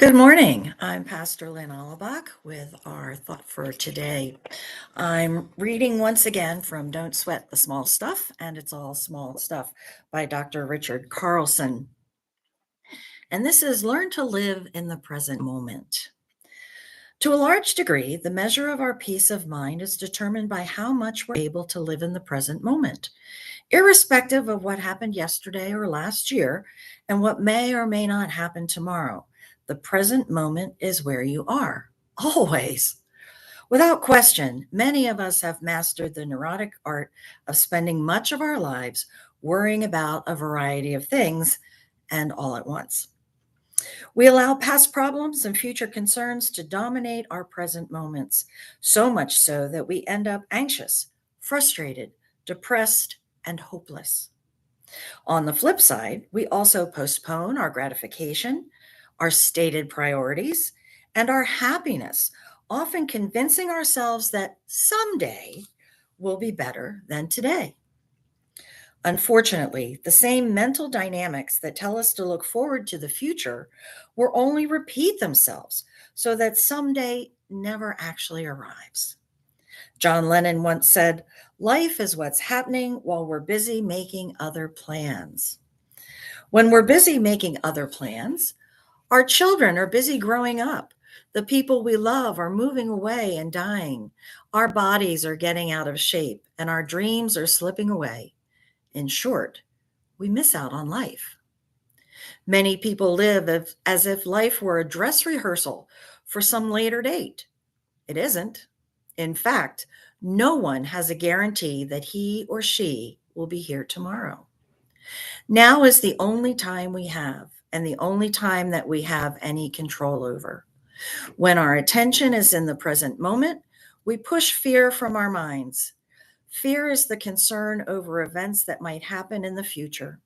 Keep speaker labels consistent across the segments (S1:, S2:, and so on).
S1: Good morning. I'm Pastor Lynn Allebach with our thought for today. I'm reading once again from Don't Sweat the Small Stuff, and it's all small stuff by Dr. Richard Carlson. And this is Learn to Live in the Present Moment. To a large degree, the measure of our peace of mind is determined by how much we're able to live in the present moment, irrespective of what happened yesterday or last year and what may or may not happen tomorrow. The present moment is where you are, always. Without question, many of us have mastered the neurotic art of spending much of our lives worrying about a variety of things and all at once. We allow past problems and future concerns to dominate our present moments, so much so that we end up anxious, frustrated, depressed, and hopeless. On the flip side, we also postpone our gratification, our stated priorities, and our happiness, often convincing ourselves that someday will be better than today. Unfortunately, the same mental dynamics that tell us to look forward to the future will only repeat themselves so that someday never actually arrives. John Lennon once said, "Life is what's happening while we're busy making other plans." When we're busy making other plans, our children are busy growing up. The people we love are moving away and dying. Our bodies are getting out of shape, and our dreams are slipping away. In short, we miss out on life. Many people live as if life were a dress rehearsal for some later date. It isn't. In fact, no one has a guarantee that he or she will be here tomorrow. Now is the only time we have, and the only time that we have any control over. When our attention is in the present moment, we push fear from our minds. Fear is the concern over events that might happen in the future.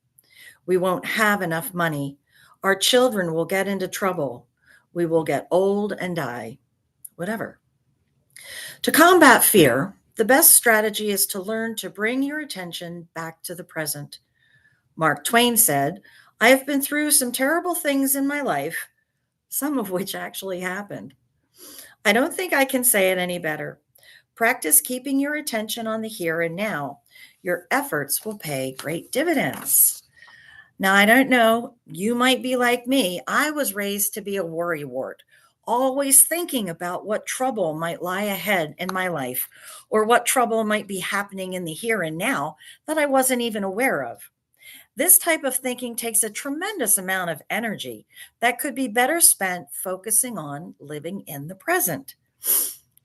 S1: We won't have enough money. Our children will get into trouble. We will get old and die. Whatever. To combat fear, the best strategy is to learn to bring your attention back to the present. Mark Twain said, "I have been through some terrible things in my life, some of which actually happened." I don't think I can say it any better. Practice keeping your attention on the here and now. Your efforts will pay great dividends. Now, I don't know, you might be like me. I was raised to be a worrywart, always thinking about what trouble might lie ahead in my life or what trouble might be happening in the here and now that I wasn't even aware of. This type of thinking takes a tremendous amount of energy that could be better spent focusing on living in the present.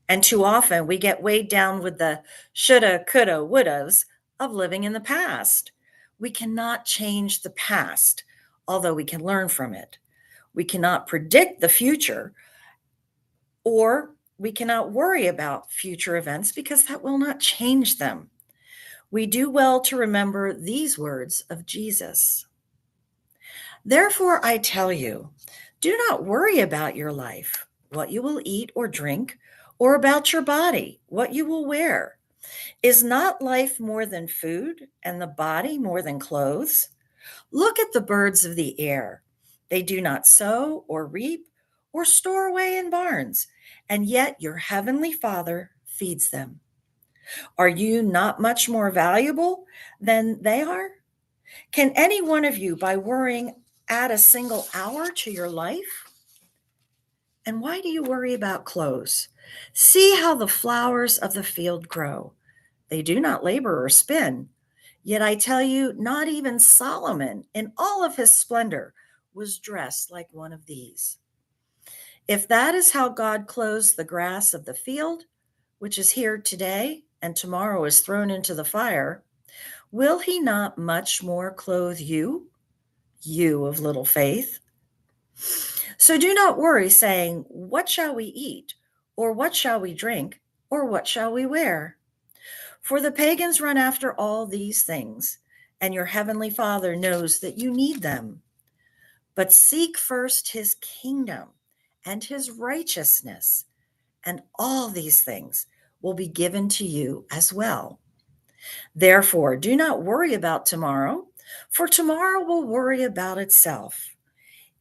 S1: And too often we get weighed down with the shoulda, coulda, wouldas of living in the past. We cannot change the past, although we can learn from it. We cannot predict the future, or we cannot worry about future events because that will not change them. We do well to remember these words of Jesus. Therefore, I tell you, do not worry about your life, what you will eat or drink, or about your body, what you will wear. Is not life more than food, and the body more than clothes? Look at the birds of the air. They do not sow or reap or store away in barns, and yet your heavenly Father feeds them. Are you not much more valuable than they are? Can any one of you, by worrying, add a single hour to your life? And why do you worry about clothes? See how the flowers of the field grow. They do not labor or spin. Yet I tell you, not even Solomon, in all of his splendor, was dressed like one of these. If that is how God clothes the grass of the field, which is here today and tomorrow is thrown into the fire, will he not much more clothe you, you of little faith? So do not worry, saying, what shall we eat? Or what shall we drink? Or what shall we wear? For the pagans run after all these things, and your heavenly Father knows that you need them. But seek first his kingdom and his righteousness, and all these things will be given to you as well. Therefore, do not worry about tomorrow, for tomorrow will worry about itself.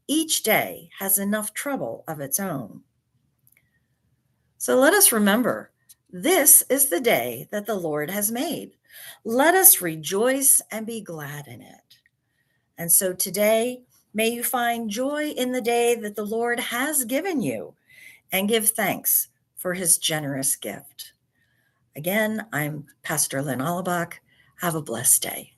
S1: Each day has enough trouble of its own. So let us remember, this is the day that the Lord has made. Let us rejoice and be glad in it. And so today, may you find joy in the day that the Lord has given you and give thanks for his generous gift. Again, I'm Pastor Lynn Allebach. Have a blessed day.